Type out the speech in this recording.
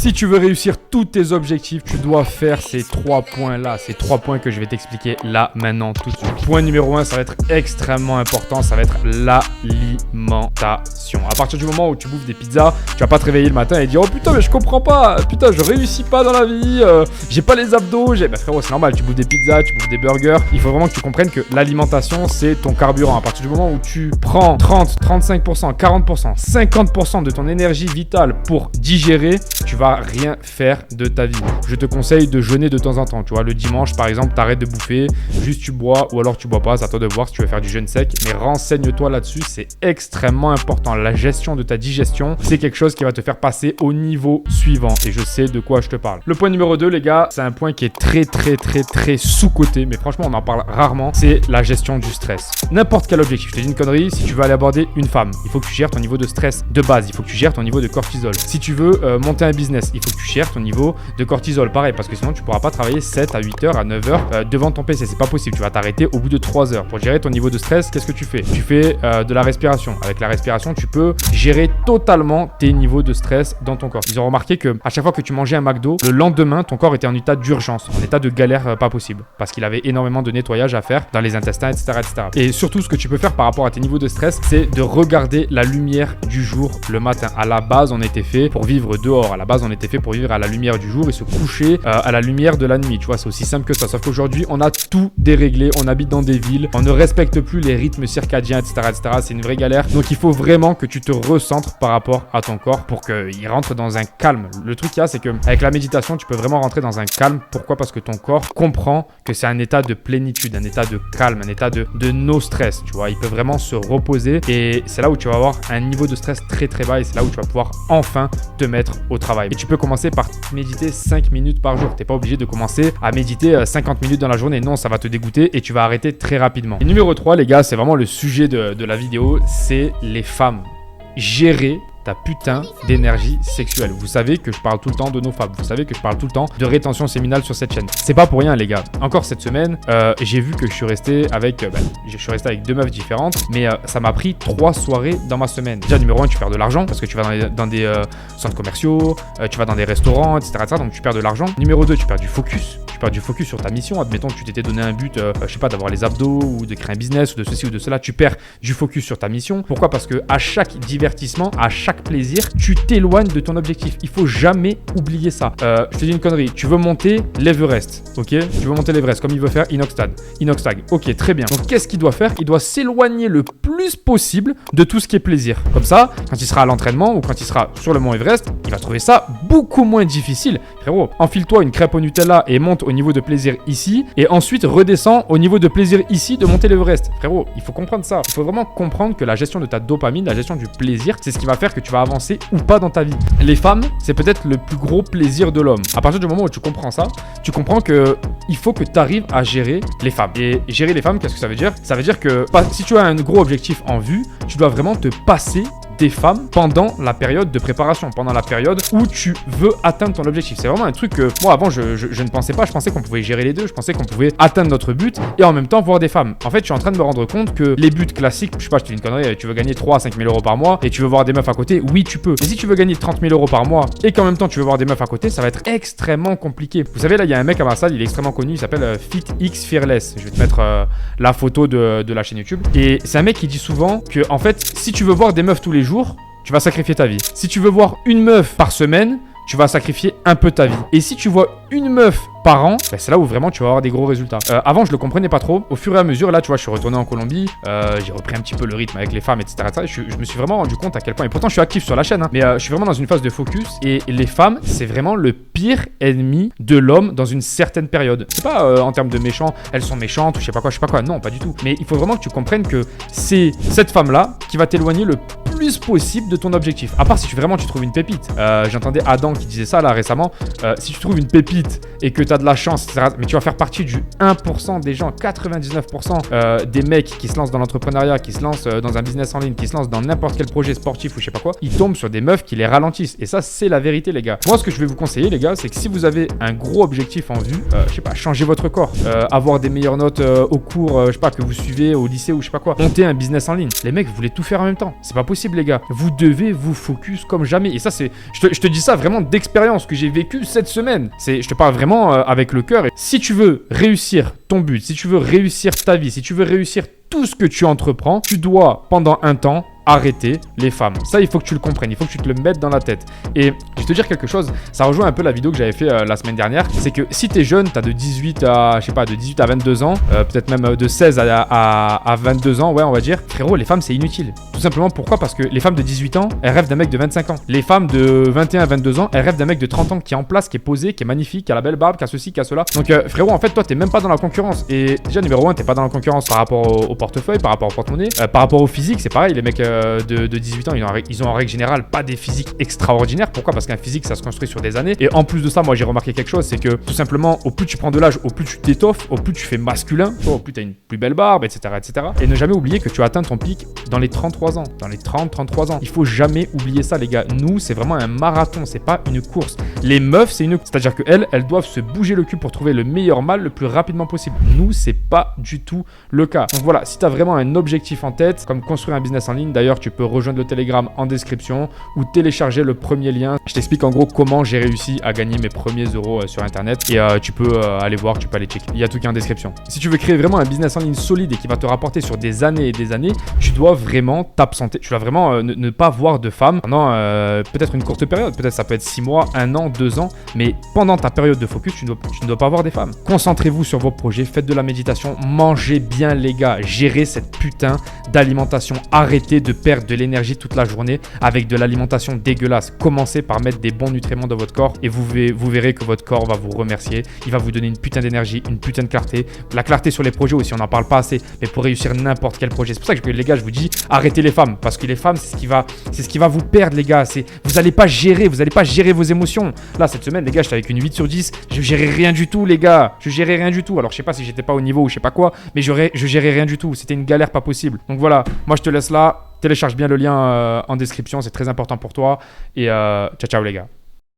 Si tu veux réussir tous tes objectifs, tu dois faire ces 3 points-là, ces 3 points que je vais t'expliquer là, maintenant, tout de suite. Point numéro 1, ça va être extrêmement important, ça va être l'alimentation. À partir du moment où tu bouffes des pizzas, tu vas pas te réveiller le matin et dire « Oh putain, mais je comprends pas, putain, je réussis pas dans la vie, j'ai pas les abdos, j'ai... » Bah frérot, c'est normal, tu bouffes des pizzas, tu bouffes des burgers. Il faut vraiment que tu comprennes que l'alimentation, c'est ton carburant. À partir du moment où tu prends 30, 35%, 40%, 50% de ton énergie vitale pour digérer, tu vas rien faire de ta vie. Je te conseille de jeûner de temps en temps. Tu vois, le dimanche, par exemple, t'arrêtes de bouffer, juste tu bois ou alors tu bois pas. C'est à toi de voir si tu veux faire du jeûne sec. Mais renseigne-toi là-dessus, c'est extrêmement important. La gestion de ta digestion, c'est quelque chose qui va te faire passer au niveau suivant. Et je sais de quoi je te parle. Le point numéro 2, les gars, c'est un point qui est très sous-coté. Mais franchement, on en parle rarement. C'est la gestion du stress. N'importe quel objectif. Je te dis une connerie, si tu veux aller aborder une femme, il faut que tu gères ton niveau de stress de base. Il faut que tu gères ton niveau de cortisol. Si tu veux monter un business, il faut que tu gères ton niveau de cortisol. Pareil, parce que sinon, tu pourras pas travailler 7 à 8 heures, à 9 heures devant ton PC. C'est pas possible. Tu vas t'arrêter au bout de 3 heures. Pour gérer ton niveau de stress, qu'est-ce que tu fais? Tu fais de la respiration. Avec la respiration, tu peux gérer totalement tes niveaux de stress dans ton corps. Ils ont remarqué que à chaque fois que tu mangeais un McDo, le lendemain, ton corps était en état d'urgence, en état de galère pas possible. Parce qu'il avait énormément de nettoyage à faire dans les intestins, etc., etc. Et surtout, ce que tu peux faire par rapport à tes niveaux de stress, c'est de regarder la lumière du jour le matin. À la base, on était fait pour vivre dehors. À la base, on était fait pour vivre à la lumière du jour et se coucher à la lumière de la nuit. Tu vois, c'est aussi simple que ça. Sauf qu'aujourd'hui, on a tout déréglé. On habite dans des villes. On ne respecte plus les rythmes circadiens, etc., etc. C'est une vraie galère. Donc, il faut vraiment que tu te recentres par rapport à ton corps pour qu'il rentre dans un calme. Le truc qu'il y a, c'est qu'avec la méditation, tu peux vraiment rentrer dans un calme. Pourquoi? Parce que ton corps comprend que c'est un état de plénitude, un état de calme, un état de no stress. Tu vois, il peut vraiment se reposer et c'est là où tu vas avoir un niveau de stress très bas et c'est là où tu vas pouvoir enfin te mettre au travail. Et tu peux commencer par méditer 5 minutes par jour. Tu n'es pas obligé de commencer à méditer 50 minutes dans la journée. Non, ça va te dégoûter et tu vas arrêter très rapidement. Et numéro 3, les gars, c'est vraiment le sujet de la vidéo, c'est les femmes. Gérer ta putain d'énergie sexuelle. Vous savez que je parle tout le temps de nos femmes. Vous savez que je parle tout le temps de rétention séminale sur cette chaîne. C'est pas pour rien, les gars. Encore cette semaine, j'ai vu que je suis resté avec 2 meufs différentes, mais ça m'a pris 3 soirées dans ma semaine. Déjà, numéro 1, tu perds de l'argent parce que tu vas dans des centres commerciaux, tu vas dans des restaurants, etc., etc. Donc tu perds de l'argent. Numéro 2, tu perds du focus. Tu perds du focus sur ta mission. Admettons que tu t'étais donné un but, je sais pas, d'avoir les abdos ou de créer un business ou de ceci ou de cela. Tu perds du focus sur ta mission. Pourquoi? Parce que à chaque divertissement, à chaque plaisir, tu t'éloignes de ton objectif. Il faut jamais oublier ça. Je te dis une connerie. Tu veux monter l'Everest, ok? Tu veux monter l'Everest comme il veut faire Inoxtag. Ok, très bien. Donc qu'est-ce qu'il doit faire? Il doit s'éloigner le plus possible de tout ce qui est plaisir. Comme ça, quand il sera à l'entraînement ou quand il sera sur le mont Everest, il va trouver ça beaucoup moins difficile. Frérot, enfile-toi une crêpe au Nutella et monte au niveau de plaisir ici et ensuite redescends au niveau de plaisir ici de monter l'Everest. Frérot, il faut comprendre ça. Il faut vraiment comprendre que la gestion de ta dopamine, la gestion du plaisir, c'est ce qui va faire que tu vas avancer ou pas dans ta vie. Les femmes, c'est peut-être le plus gros plaisir de l'homme. À partir du moment où tu comprends ça, tu comprends que il faut que tu arrives à gérer les femmes. Et gérer les femmes, qu'est-ce que ça veut dire? Ça veut dire que si tu as un gros objectif en vue, tu dois vraiment te passer des femmes pendant la période de préparation, pendant la période où tu veux atteindre ton objectif. C'est vraiment un truc que moi avant je ne pensais pas. Je pensais qu'on pouvait gérer les deux. Je pensais qu'on pouvait atteindre notre but et en même temps voir des femmes. En fait, je suis en train de me rendre compte que les buts classiques, je sais pas, je te dis une connerie, tu veux gagner 3 à 5 000 euros par mois et tu veux voir des meufs à côté, oui tu peux. Mais si tu veux gagner 30 000 euros par mois et qu'en même temps tu veux voir des meufs à côté, ça va être extrêmement compliqué. Vous savez, là il y a un mec à ma salle, il est extrêmement connu, il s'appelle FitX Fearless. Je vais te mettre la photo de la chaîne YouTube. Et c'est un mec qui dit souvent que en fait, si tu veux voir des meufs tous les jours, tu vas sacrifier ta vie. Si tu veux voir une meuf par semaine, tu vas sacrifier un peu ta vie. Et si tu vois une meuf par an, ben c'est là où vraiment tu vas avoir des gros résultats. Avant, je le comprenais pas trop. Au fur et à mesure, là, tu vois, je suis retourné en Colombie. J'ai repris un petit peu le rythme avec les femmes, etc. Je me suis vraiment rendu compte à quel point. Et pourtant, je suis actif sur la chaîne, hein, mais je suis vraiment dans une phase de focus. Et les femmes, c'est vraiment le pire ennemi de l'homme dans une certaine période. C'est pas en termes de méchants, elles sont méchantes ou je sais pas quoi. Non, pas du tout. Mais il faut vraiment que tu comprennes que c'est cette femme-là qui va t'éloigner le plus possible de ton objectif. À part si vraiment tu trouves une pépite. J'entendais Adam qui disait ça là récemment. Si tu trouves une pépite et que tu as de la chance, etc., mais tu vas faire partie du 1% des gens, 99% des mecs qui se lancent dans l'entrepreneuriat, qui se lancent dans un business en ligne, qui se lancent dans n'importe quel projet sportif ou je sais pas quoi, ils tombent sur des meufs qui les ralentissent. Et ça, c'est la vérité, les gars. Moi, ce que je vais vous conseiller, les gars, gars, c'est que si vous avez un gros objectif en vue, je sais pas, changer votre corps, avoir des meilleures notes au cours, je sais pas, que vous suivez au lycée ou je sais pas quoi, monter un business en ligne. Les mecs, vous voulez tout faire en même temps. C'est pas possible, les gars. Vous devez vous focus comme jamais. Et ça, c'est, je te dis ça vraiment d'expérience que j'ai vécu cette semaine. Je te parle vraiment avec le cœur. Et si tu veux réussir ton but, si tu veux réussir ta vie, si tu veux réussir tout ce que tu entreprends, tu dois pendant un temps arrêter les femmes. Ça, il faut que tu le comprennes, il faut que tu te le mettes dans la tête. Et je vais te dire quelque chose, ça rejoint un peu la vidéo que j'avais fait la semaine dernière, c'est que si tu es jeune, tu as de 18 à, je sais pas, de 18 à 22 ans, peut-être même de 16 à 22 ans, ouais, on va dire, frérot, les femmes, c'est inutile. Tout simplement, pourquoi? Parce que les femmes de 18 ans, elles rêvent d'un mec de 25 ans. Les femmes de 21 à 22 ans, elles rêvent d'un mec de 30 ans qui est en place, qui est posé, qui est magnifique, qui a la belle barbe, qui a ceci, qui a cela. Donc, frérot, en fait, toi, t'es même pas dans la concurrence. Et déjà, numéro 1, t'es pas dans la concurrence par rapport au portefeuille, par rapport au porte-monnaie, par rapport au physique, c'est pareil, les mecs de 18 ans, ils ont en règle générale pas des physiques extraordinaires. Pourquoi? Parce qu'un physique, ça se construit sur des années. Et en plus de ça, moi, j'ai remarqué quelque chose, c'est que tout simplement, au plus tu prends de l'âge, au plus tu t'étoffes, au plus tu fais masculin, au plus tu as une plus belle barbe, etc., etc. Et ne jamais oublier que tu as atteint ton pic dans les 33 ans, dans les 30-33 ans. Il faut jamais oublier ça, les gars. Nous, c'est vraiment un marathon, c'est pas une course. Les meufs, c'est une... C'est-à-dire qu'elles doivent se bouger le cul pour trouver le meilleur mâle le plus rapidement possible. Nous, c'est pas du tout le cas. Donc voilà, si tu as vraiment un objectif en tête, comme construire un business en ligne, d'ailleurs, tu peux rejoindre le Telegram en description ou télécharger le premier lien. Je t'explique en gros comment j'ai réussi à gagner mes premiers euros sur internet et tu peux aller voir, tu peux aller checker. Il y a tout qui est en description. Si tu veux créer vraiment un business en ligne solide et qui va te rapporter sur des années et des années, tu dois vraiment t'absenter. Tu dois vraiment ne pas voir de femmes pendant peut-être une courte période. Peut-être ça peut être 6 mois, 1 an, 2 ans. Mais pendant ta période de focus, tu ne dois pas voir des femmes. Concentrez-vous sur vos projets, faites de la méditation, mangez bien les gars, gérez cette putain d'alimentation. Arrêtez de perdre de l'énergie toute la journée avec de l'alimentation dégueulasse. Commencez par mettre des bons nutriments dans votre corps et vous verrez que votre corps va vous remercier. Il va vous donner une putain d'énergie, une putain de clarté. La clarté sur les projets aussi, on n'en parle pas assez, mais pour réussir n'importe quel projet. C'est pour ça que les gars, je vous dis, arrêtez les femmes, parce que les femmes, c'est ce qui va vous perdre, les gars. Vous n'allez pas gérer vos émotions. Là, cette semaine, les gars, j'étais avec une 8 sur 10. Je gérais rien du tout, les gars. Je gérais rien du tout. Alors, je sais pas si j'étais pas au niveau ou je sais pas quoi, mais je gérais rien du tout. C'était une galère pas possible. Donc voilà, moi, je te laisse là. Télécharge bien le lien en description, c'est très important pour toi. Et ciao, ciao les gars.